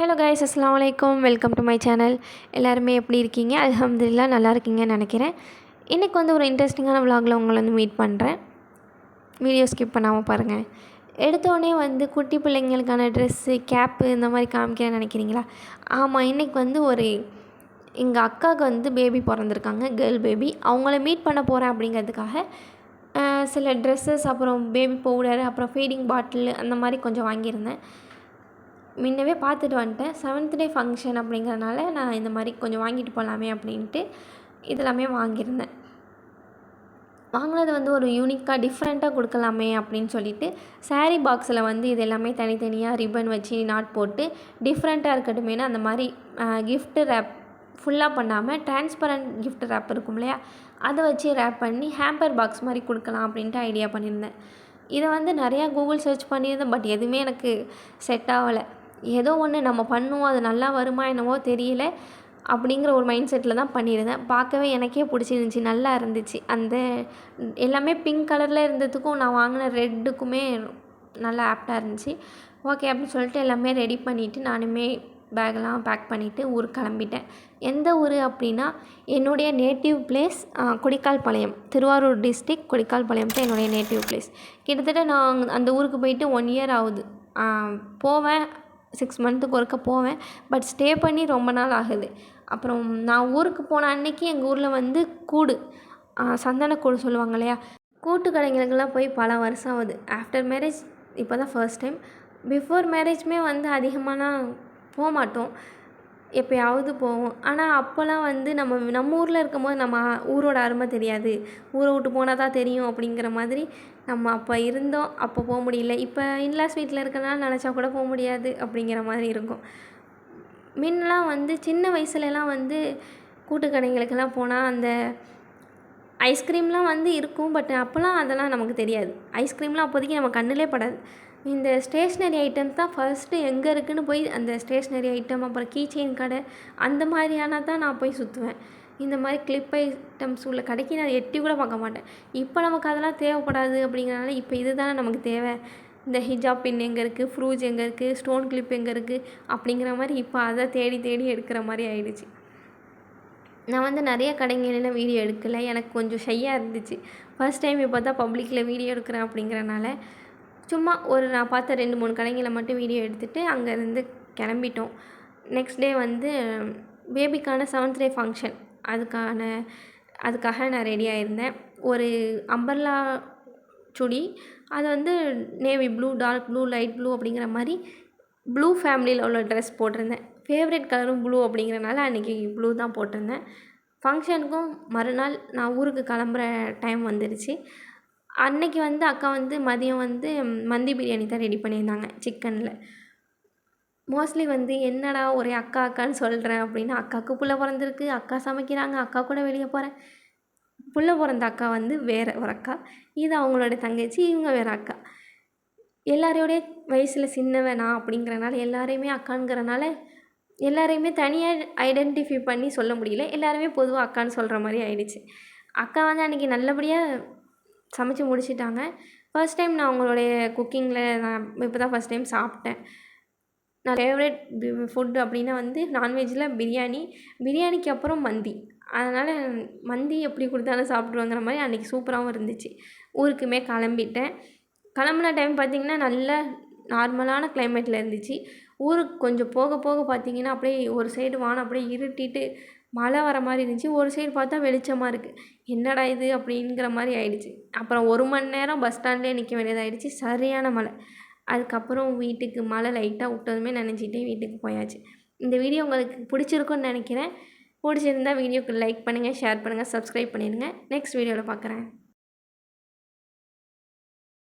Hello guys, அஸ்ஸலாமு அலைக்கும். Welcome to my channel. எல்லாருமே எப்படி இருக்கீங்க? அல்ஹம்துலில்லாஹ் நல்லா இருக்கீங்கன்னு நினைக்கிறேன். இன்றைக்கி ஒரு இன்ட்ரெஸ்டிங்கான விலாகில் உங்களை மீட் பண்ணுறேன். வீடியோ ஸ்கிப் பண்ணாமல் பாருங்கள். எடுத்தோடனே குட்டி பிள்ளைங்களுக்கான ட்ரெஸ்ஸு, கேப்பு இந்த மாதிரி காமிக்கிறேன்னு நினைக்கிறீங்களா? ஆமாம், இன்றைக்கி எங்கள் அக்காவுக்கு பேபி பிறந்திருக்காங்க, கேர்ள் பேபி. அவங்கள மீட் பண்ண போகிறேன் அப்படிங்கிறதுக்காக சில ட்ரெஸ்ஸஸ், அப்புறம் பேபி பவுடர், அப்புறம் ஃபீடிங் பாட்டில் அந்த மாதிரி கொஞ்சம் வாங்கியிருந்தேன். முன்னவே பார்த்துட்டு வந்துட்டேன். 7th டே ஃபங்க்ஷன் அப்படிங்கிறனால நான் இந்த மாதிரி கொஞ்சம் வாங்கிட்டு போகலாமே அப்படின்ட்டு இதெல்லாமே வாங்கியிருந்தேன். வாங்கினது ஒரு யூனிக்காக டிஃப்ரெண்ட்டாக கொடுக்கலாமே அப்படின்னு சொல்லிட்டு சாரீ பாக்ஸில் இது எல்லாமே தனித்தனியாக ரிப்பன் வச்சு நாட் போட்டு டிஃப்ரெண்ட்டாக இருக்கட்டுமேனு அந்த மாதிரி கிஃப்ட் ரேப் ஃபுல்லாக பண்ணாமல் டிரான்ஸ்பரண்ட் கிஃப்ட் ரேப் இருக்கும் இல்லையா, அதை வச்சு ரேப் பண்ணி ஹேம்பர் பாக்ஸ் மாதிரி கொடுக்கலாம் அப்படின்ட்டு ஐடியா பண்ணியிருந்தேன். இதை நிறையா கூகுள் சர்ச் பண்ணியிருந்தேன். பட் எதுவுமே எனக்கு செட் ஆகலை. ஏதோ ஒன்று நம்ம பண்ணுவோம், அது நல்லா வருமா என்னவோ தெரியல அப்படிங்கிற ஒரு மைண்ட் செட்டில் தான் பண்ணியிருந்தேன். பார்க்கவே எனக்கே பிடிச்சிருந்துச்சி, நல்லா இருந்துச்சு. அந்த எல்லாமே பிங்க் கலரில் இருந்ததுக்கும் நான் வாங்கின ரெட்டுக்குமே நல்லா ஆப்டாக இருந்துச்சு. ஓகே அப்படின்னு சொல்லிட்டு எல்லாமே ரெடி பண்ணிவிட்டு நானுமே பேக்கெலாம் பேக் பண்ணிவிட்டு ஊருக்கு கிளம்பிட்டேன். எந்த ஊர் அப்படின்னா என்னுடைய native place Kodikkalpalayam, Thiruvarur district Kodikkalpalayam தான் என்னுடைய நேட்டிவ் பிளேஸ். கிட்டத்தட்ட நான் அந்த ஊருக்கு போயிட்டு 1 இயர் ஆகுது. போவேன் 6 மந்த்துக்கு ஒருக்க போவேன். பட் ஸ்டே பண்ணி ரொம்ப நாள் ஆகுது. அப்புறம் நான் ஊருக்கு போன அன்னைக்கு எங்கள் ஊரில் கூடு, சந்தனக்கூடு சொல்லுவாங்க இல்லையா, கூட்டு கடைங்களுக்கெல்லாம் போய் பல வருஷம் ஆகுது. ஆஃப்டர் மேரேஜ் இப்போ தான் ஃபர்ஸ்ட் டைம். பிஃபோர் மேரேஜ்மே அதிகமாகலாம் போக மாட்டோம், எப்போயாவது போவோம். ஆனால் அப்போல்லாம் நம்ம ஊரில் இருக்கும்போது நம்ம ஊரோட அருமை தெரியாது, ஊரை விட்டு போனால் தான் தெரியும் அப்படிங்கிற மாதிரி நம்ம அப்போ இருந்தோம். அப்போ போக முடியல. இப்போ இன்லாஸ் வீட்டில் இருக்கனால நினச்சா கூட போக முடியாது அப்படிங்கிற மாதிரி இருக்கும். முன்னெலாம் சின்ன வயசுலலாம் கூட்டு கடைங்களுக்கெல்லாம் போனால் அந்த ஐஸ்கிரீம்லாம் இருக்கும். பட் அப்போல்லாம் அதெல்லாம் நமக்கு தெரியாது. ஐஸ்கிரீம்லாம் அப்போதைக்கு நம்ம கண்ணிலே படாது. இந்த ஸ்டேஷ்னரி ஐட்டம்ஸ் தான் ஃபர்ஸ்ட்டு எங்கே இருக்குதுன்னு போய் அந்த ஸ்டேஷ்னரி ஐட்டம், அப்புறம் கீ செயின் கடை, அந்த மாதிரியான தான் நான் போய் சுற்றுவேன். இந்த மாதிரி கிளிப் ஐட்டம்ஸ் உள்ள கடைக்கு நான் எட்டி கூட பார்க்க மாட்டேன். இப்போ நமக்கு அதெல்லாம் தேவைப்படாது அப்படிங்கிறனால இப்போ இது தானே நமக்கு தேவை. இந்த ஹிஜாப் பின் எங்கே இருக்குது, ஃப்ரூஜ் எங்கே இருக்குது, ஸ்டோன் கிளிப் எங்கே இருக்குது அப்படிங்கிற மாதிரி இப்போ அதை தேடி தேடி எடுக்கிற மாதிரி ஆயிடுச்சு. நான் நிறைய கடைங்களெலாம் வீடியோ எடுக்கலை. எனக்கு கொஞ்சம் ஷையாக இருந்துச்சு. ஃபர்ஸ்ட் டைம் இப்போ தான் பப்ளிக்கில் வீடியோ எடுக்கிறேன் அப்படிங்கிறனால சும்மா நான் பார்த்த 2-3 கடைங்களை மட்டும் வீடியோ எடுத்துகிட்டு அங்கேருந்து கிளம்பிட்டோம். Next day பேபிக்கான 7th day function, அதுக்காக நான் ரெடியாக இருந்தேன். ஒரு அம்பர்லா சுடி, அது navy blue, dark blue, light blue அப்படிங்கிற மாதிரி ப்ளூ ஃபேமிலியில் உள்ள ட்ரெஸ் போட்டிருந்தேன். ஃபேவரட் கலரும் ப்ளூ அப்படிங்கிறனால அன்றைக்கி ப்ளூ தான் போட்டிருந்தேன். ஃபங்க்ஷனுக்கும் மறுநாள் நான் ஊருக்கு கிளம்புற டைம் வந்துடுச்சு. அன்றைக்கி அக்கா மதியம் மந்தி பிரியாணி தான் ரெடி பண்ணியிருந்தாங்க சிக்கனில். மோஸ்ட்லி என்னடா ஒரே அக்கா அக்கான்னு சொல்கிறேன் அப்படின்னு, அக்காவுக்கு புள்ள பிறந்திருக்கு, அக்கா சமைக்கிறாங்க, அக்கா கூட வெளியே போகிறேன். புள்ள பிறந்த அக்கா வேறு ஒரு அக்கா, இது அவங்களோட தங்கச்சி, இவங்க வேறு அக்கா. எல்லாரையோடைய வயசில் சின்னவன் நான் அப்படிங்கிறனால எல்லாரையுமே அக்காங்கிறனால எல்லாரையுமே தனியாக ஐடென்டிஃபை பண்ணி சொல்ல முடியல. எல்லாருமே பொதுவாக அக்கான்னு சொல்கிற மாதிரி ஆயிடுச்சு. அக்கா அன்றைக்கி நல்லபடியாக சமைச்சு முடிச்சிட்டாங்க. ஃபர்ஸ்ட் டைம் நான் அவங்களுடைய குக்கிங்கில் நான் இப்போ தான் ஃபர்ஸ்ட் டைம் சாப்பிட்டேன். நான் ஃபேவரட் ஃபுட் அப்படின்னா நான்வெஜ்ஜில் பிரியாணிக்கு அப்புறம் மந்தி. அதனால் மந்தி எப்படி கொடுத்தாலும் சாப்பிட்ருவாங்கிற மாதிரி அன்றைக்கி சூப்பராகவும் இருந்துச்சு. ஊருக்குமே கிளம்பிட்டேன். கிளம்புன டைம் பார்த்திங்கன்னா நல்ல நார்மலான கிளைமேட்டில் இருந்துச்சு. ஊருக்கு கொஞ்சம் போக போக பார்த்திங்கன்னா அப்படியே ஒரு சைடு வானம் அப்படியே இருட்டிட்டு மழை வர மாதிரி இருந்துச்சு. ஒரு சைடு பார்த்தா வெளிச்சமாக இருக்குது. என்னடா இது அப்படிங்கிற மாதிரி ஆயிடுச்சு. அப்புறம் 1 மணி நேரம் பஸ் ஸ்டாண்ட்லேயே நிற்க வேண்டியதாகிடுச்சு. சரியான மழை. அதுக்கப்புறம் வீட்டுக்கு மழை லைட்டாக விட்டதுமே நனைஞ்சிட்டே வீட்டுக்கு போயாச்சு. இந்த வீடியோ உங்களுக்கு பிடிச்சிருக்குன்னு நினைக்கிறேன். பிடிச்சிருந்தா வீடியோக்கு லைக் பண்ணுங்கள், ஷேர் பண்ணுங்கள், சப்ஸ்கிரைப் பண்ணிடுங்க. நெக்ஸ்ட் வீடியோவில் பார்க்குறேன்.